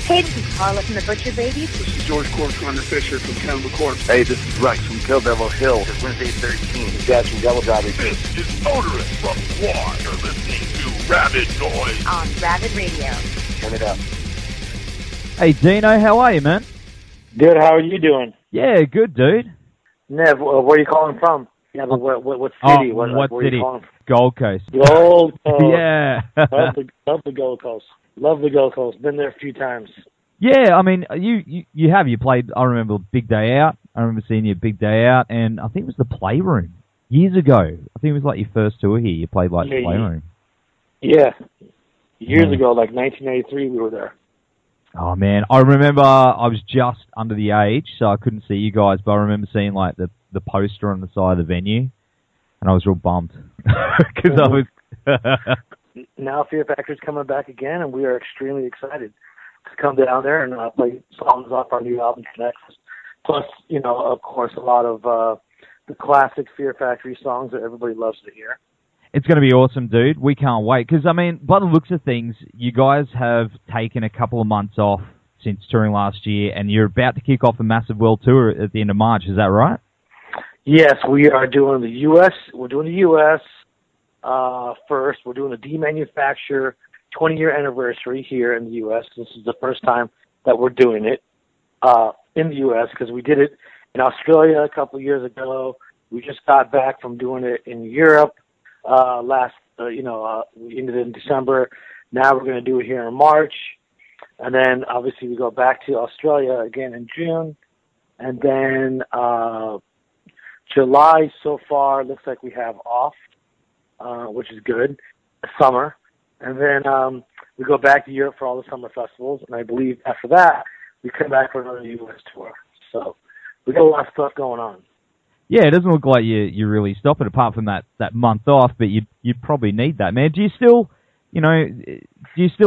Hey, this is Carla from the Butcher Babies. This is George Corcoran Fisher from Cannibal Corpse. Hey, this is Rex from Kill Devil Hill. It's Wednesday 13. Dad from Devil Driving. This is Motorist from Quad. You're listening to Rabid Noise on Rabid Radio. Turn it up. Hey, Dino, how are you, man? Good, how are you doing? Yeah, good, dude. Nev, where are you calling from? Yeah, but what city? What where city? Are you calling from? Gold Coast. Gold Coast. Yeah. love the Gold Coast. Love the Gold Coast. Been there a few times. Yeah, I mean, you played, I remember Big Day Out. I remember seeing you Big Day Out, and I think it was the Playroom years ago. I think it was like your first tour here. You played like the Playroom. Yeah. Years ago, like 1993, we were there. Oh, man. I remember I was just under the age, so I couldn't see you guys, but I remember seeing like the poster on the side of the venue, and I was real bummed. Because I was... Now Fear Factory's coming back again, and we are extremely excited to come down there and play songs off our new album, Connects. Plus, you know, of course, a lot of the classic Fear Factory songs that everybody loves to hear. It's going to be awesome, dude. We can't wait. Because, I mean, by the looks of things, you guys have taken a couple of months off since touring last year, and you're about to kick off a massive world tour at the end of March. Is that right? Yes, we are doing the U.S. We're doing the U.S. First. We're doing the Demanufacture 20-year anniversary here in the U.S. This is the first time that we're doing it in the U.S. because we did it in Australia a couple of years ago. We just got back from doing it in Europe we ended in December. Now we're going to do it here in March. And then, obviously, we go back to Australia again in June. And then July so far looks like we have off, which is good, summer. And then we go back to Europe for all the summer festivals. And I believe after that, we come back for another U.S. tour. So we got a lot of stuff going on. Yeah, it doesn't look like you really stop it apart from that month off, but you probably need that, man. Do you still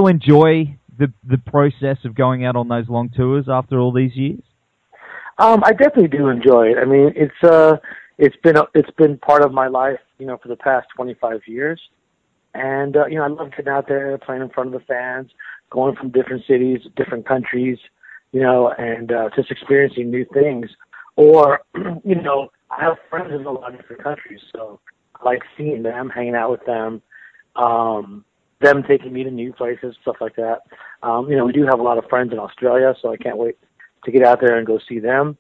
enjoy the process of going out on those long tours after all these years? I definitely do enjoy it. I mean, it's been part of my life, for the past 25 years. And, I love getting out there, playing in front of the fans, going from different cities, different countries, and just experiencing new things. Or, I have friends in a lot of different countries, so I like seeing them, hanging out with them, them taking me to new places, stuff like that. We do have a lot of friends in Australia, so I can't wait to get out there and go see them.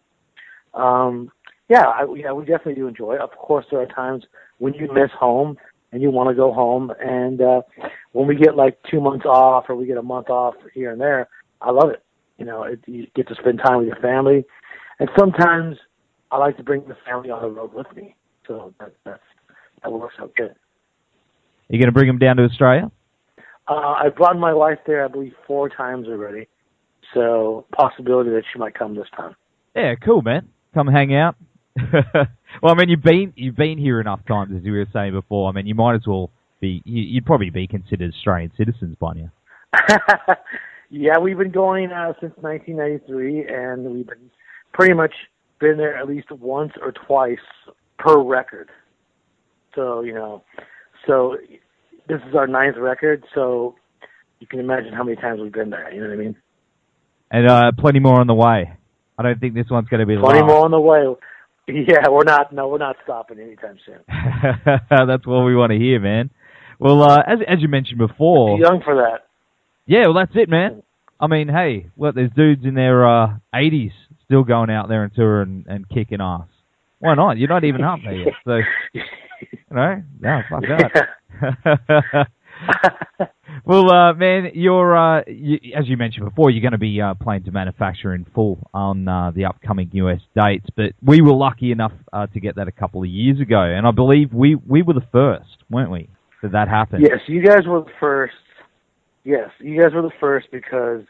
We definitely do enjoy it. Of course, there are times when you miss home and you want to go home, and when we get like 2 months off or we get a month off here and there, I love it. You get to spend time with your family, and sometimes I like to bring the family on the road with me, so that works out good. Are you going to bring them down to Australia? I brought my wife there, I believe, 4 times already, so possibility that she might come this time. Yeah, cool, man. Come hang out. Well, I mean, you've been here enough times, as you were saying before. I mean, you might as well be. You'd probably be considered Australian citizens by now. Yeah, we've been going since 1993, and we've been pretty much been there at least once or twice per record. So, so this is our 9th record, so you can imagine how many times we've been there, you know what I mean? And plenty more on the way. I don't think this one's going to be the last. Plenty more on the way. Yeah, we're not stopping anytime soon. That's what we want to hear, man. Well, as you mentioned before... Too young for that. Yeah, well, that's it, man. I mean, hey, look, there's dudes in their 80s still going out there and touring and kicking ass. Why not? You're not even up there yet. So, no, fuck that. Well, man, as you mentioned before, you're going to be playing to manufacture in full on the upcoming US dates. But we were lucky enough to get that a couple of years ago, and I believe we were the first, weren't we, that happened? Yes, you guys were the first. Yes, you guys were the first because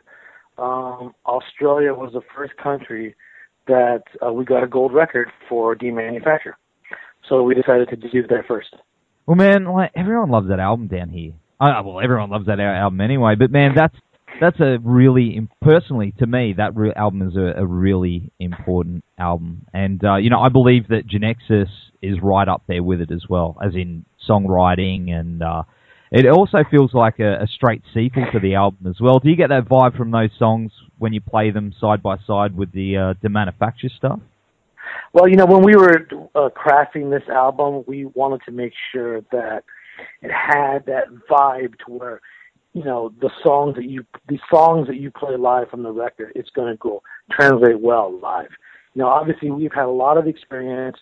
Australia was the first country that we got a gold record for Demanufacture. So we decided to do that first. Well, man, like, everyone loves that album down here. Well, everyone loves that album anyway, but man, that's a really, personally to me, that album is a really important album. And, I believe that Genexus is right up there with it as well, as in songwriting and It also feels like a straight sequel to the album as well. Do you get that vibe from those songs when you play them side by side with the Manufacture stuff? Well, when we were crafting this album, we wanted to make sure that it had that vibe to where, the songs that you play live from the record, it's going to go translate well live. Obviously we've had a lot of experience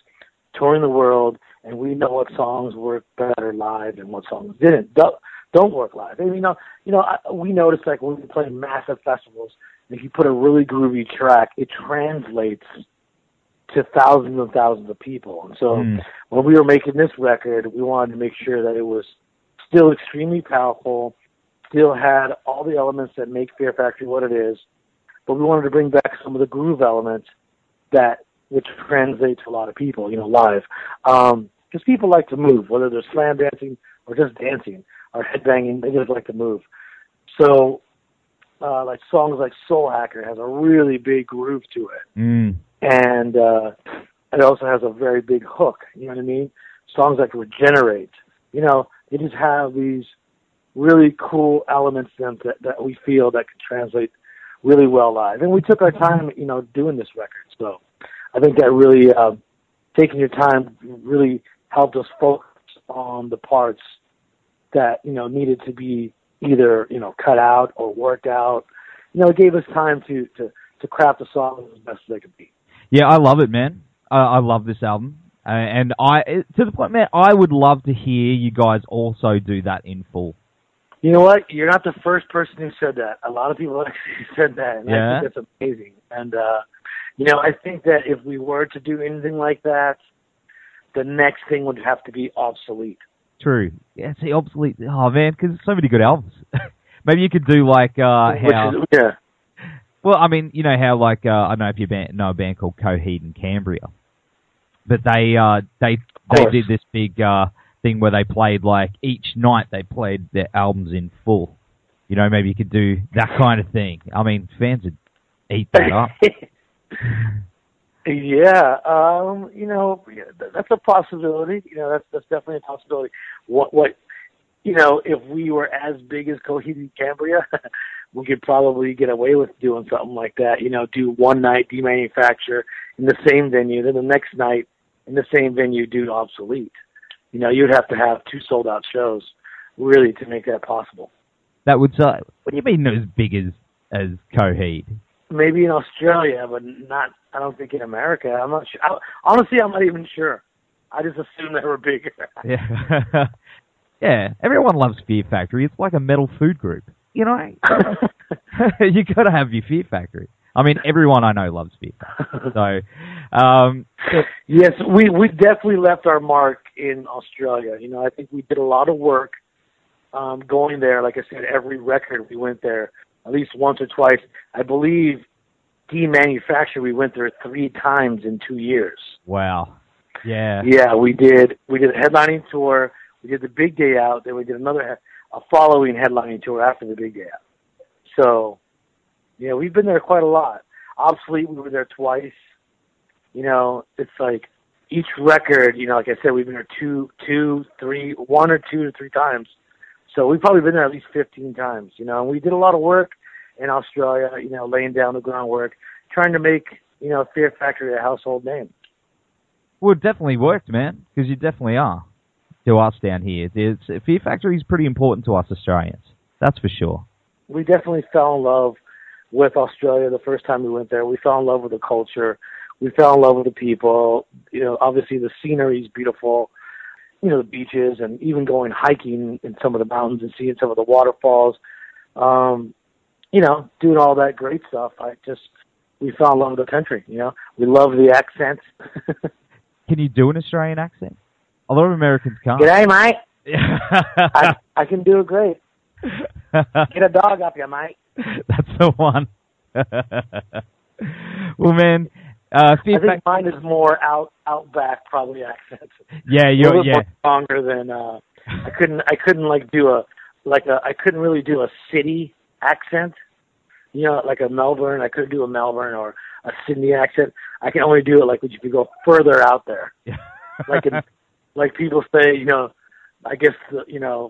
touring the world, and we know what songs work better live and what songs don't work live. And, we noticed, like, when we play massive festivals, if you put a really groovy track, it translates to thousands and thousands of people. And so when we were making this record, we wanted to make sure that it was still extremely powerful, still had all the elements that make Fear Factory what it is, but we wanted to bring back some of the groove elements which translate to a lot of people, live. Because people like to move, whether they're slam dancing or just dancing or headbanging, they just like to move. So, like songs like Soul Hacker has a really big groove to it. And it also has a very big hook, you know what I mean? Songs like Regenerate, they just have these really cool elements to them that we feel that can translate really well live. And we took our time, doing this record. So I think that really, taking your time really helped us focus on the parts that, needed to be either, cut out or worked out. It gave us time to craft the song as best as they could be. Yeah, I love it, man. I love this album. And to the point, man, I would love to hear you guys also do that in full. You know what? You're not the first person who said that. A lot of people actually said that, and I think that's amazing. And, I think that if we were to do anything like that, the next thing would have to be Obsolete. True. Yeah, see, Obsolete. Oh, man, because there's so many good albums. Maybe you could do, like, Well, I mean, how, like, I don't know if you know a band called Coheed and Cambria. But they did this big thing where they played, like, each night they played their albums in full. Maybe you could do that kind of thing. I mean, fans would eat that up. Yeah, that's a possibility. That's definitely a possibility. What if we were as big as Coheed and Cambria, we could probably get away with doing something like that. Do one night Demanufacture in the same venue, then the next night in the same venue do Obsolete. You'd have to have 2 sold-out shows, really, to make that possible. That would say, what do you mean as big as Coheed? Maybe in Australia, but not, I don't think in America. I'm not sure. Honestly, I'm not even sure. I just assume they were bigger. Yeah. Yeah, everyone loves Fear Factory. It's like a metal food group. You got to have your Fear Factory. I mean, everyone I know loves Fear Factory. So, yes, we definitely left our mark in Australia. I think we did a lot of work going there. Like I said, every record we went there at least once or twice. I believe Demanufacture, we went there 3 times in 2 years. Wow. Yeah. Yeah, we did a headlining tour. We did the Big Day Out. Then we did a following headlining tour after the Big Day Out. So, yeah, we've been there quite a lot. Obsolete, we were there twice. It's like each record, like I said, we've been there 1 or 2 to 3 times. So we've probably been there at least 15 times, and we did a lot of work in Australia, laying down the groundwork, trying to make, Fear Factory a household name. Well, it definitely worked, man, because you definitely are to us down here. Fear Factory is pretty important to us Australians, that's for sure. We definitely fell in love with Australia the first time we went there. We fell in love with the culture. We fell in love with the people. Obviously the scenery is beautiful. The beaches, and even going hiking in some of the mountains and seeing some of the waterfalls. Doing all that great stuff. We fell in love with the country. We love the accent. Can you do an Australian accent? A lot of Americans can't. G'day, mate. I can do it great. Get a dog up here, mate. That's the one. Well, man, I think mine is more outback probably accent. Yeah, you're more stronger than I couldn't really do a city accent. Like a Melbourne. I couldn't do a Melbourne or a Sydney accent. I can only do it like if you go further out there. Like people say, I guess,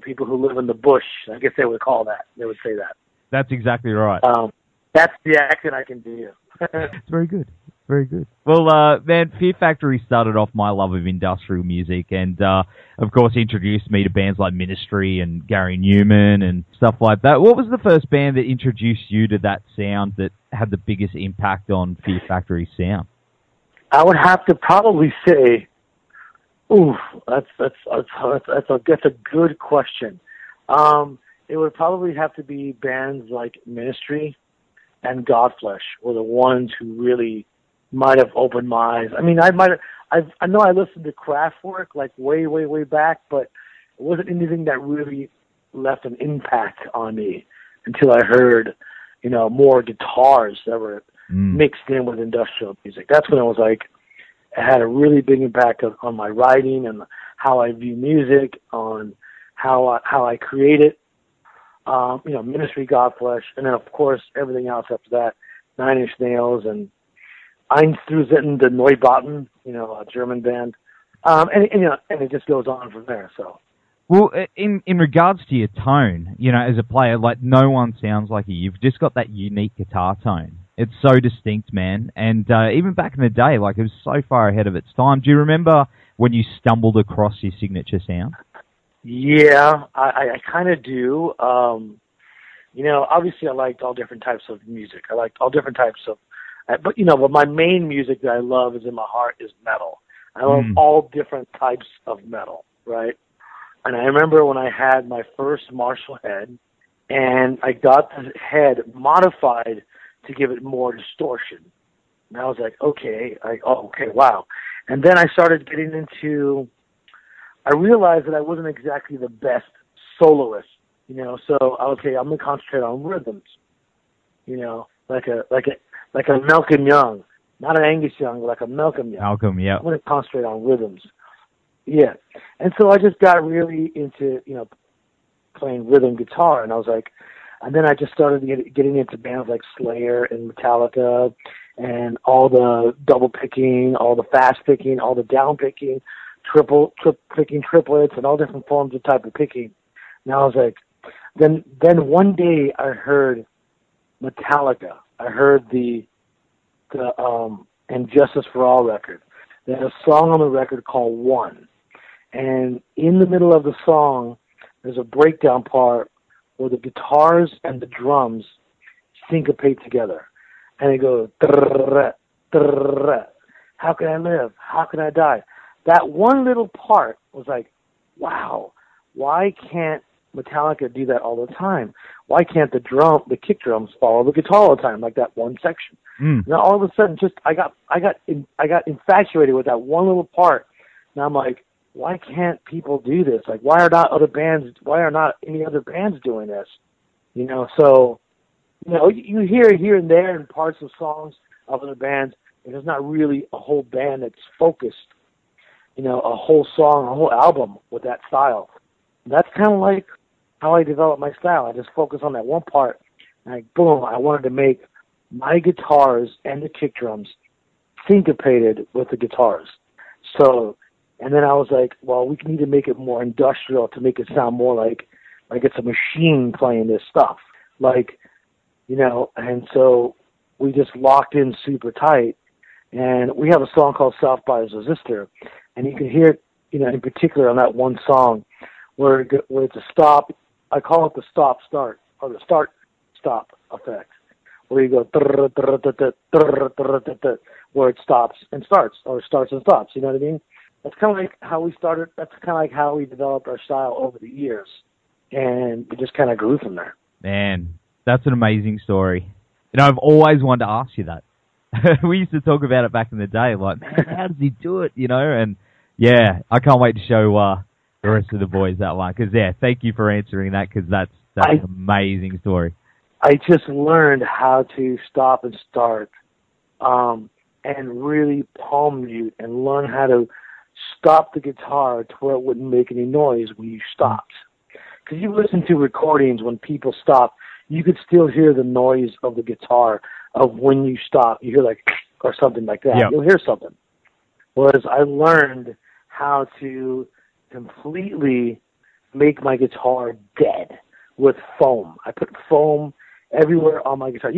people who live in the bush, I guess they would call that. They would say that. That's exactly right. That's the accent I can do. It's very good. Very good. Well, man, Fear Factory started off my love of industrial music and, of course, introduced me to bands like Ministry and Gary Newman and stuff like that. What was the first band that introduced you to that sound that had the biggest impact on Fear Factory's sound? I would have to probably say, that's a good question. It would probably have to be bands like Ministry and Godflesh were the ones who really might have opened my eyes. I mean, I know I listened to Kraftwerk like way, way, way back, but it wasn't anything that really left an impact on me until I heard, more guitars that were mixed in with industrial music. That's when I was like, it had a really big impact on my writing and how I view music, on how I create it. Ministry, Godflesh, and then of course everything else after that, Nine Inch Nails and Einstürzenden Neubauten, a German band, and it just goes on from there. So, well, in regards to your tone, as a player, like no one sounds like you. You've just got that unique guitar tone. It's so distinct, man. And even back in the day, like it was so far ahead of its time. Do you remember when you stumbled across your signature sound? Yeah, I kind of do. Obviously I liked all different types of music. I liked all different types of, but my main music that I love is in my heart is metal. I love all different types of metal, right? And I remember when I had my first Marshall head, and I got the head modified to give it more distortion. And I was like, okay, wow. And then I started getting into, I realized that I wasn't exactly the best soloist, so okay, I'm gonna concentrate on rhythms, like a Malcolm Young, not an Angus Young, but like a Malcolm Young. Malcolm, yeah. I'm gonna concentrate on rhythms. Yeah. And so I just got really into, playing rhythm guitar, and I was like, and then I just started getting into bands like Slayer and Metallica, and all the double picking, all the fast picking, all the down picking, picking triplets, and all different forms of type of picking. And I was like, then one day I heard Metallica. I heard the And Justice for All record. There's a song on the record called One. And in the middle of the song, there's a breakdown part where the guitars and the drums syncopate together. And it goes, how can I live? How can I die? That one little part was like, wow, why can't Metallica do that all the time? Why can't the kick drums follow the guitar all the time, like that one section? Now all of a sudden, I got infatuated with that one little part. And I'm like, why can't people do this? Like, why are not any other bands doing this? So, you hear it here and there in parts of songs of other bands, and there's not really a whole band that's focused, a whole song, a whole album with that style. That's kind of like how I developed my style. I just focus on that one part, and boom, I wanted to make my guitars and the kick drums syncopated with the guitars. So, and then I was like, well, we need to make it more industrial to make it sound more like it's a machine playing this stuff. And so we just locked in super tight. And we have a song called South by Resistor. And you can hear it, in particular on that one song where it's a stop. I call it the stop-start, or the start-stop effect, where you go, where it stops and starts, or starts and stops, you know what I mean? That's kind of like how we started. That's kind of like how we developed our style over the years, and it just kind of grew from there. Man, that's an amazing story. I've always wanted to ask you that. We used to talk about it back in the day, like, man, how does he do it? And yeah, I can't wait to show the rest of the boys that one. Because thank you for answering that, because that's an amazing story. I just learned how to stop and start, and really palm mute, and learn how to stop the guitar to where it wouldn't make any noise when you stopped. Because you listen to recordings when people stop, you could still hear the noise of the guitar of when you stop. You hear like, or something like that. Yep. You'll hear something. Whereas I learned how to completely make my guitar dead with foam. I put foam everywhere on my guitar.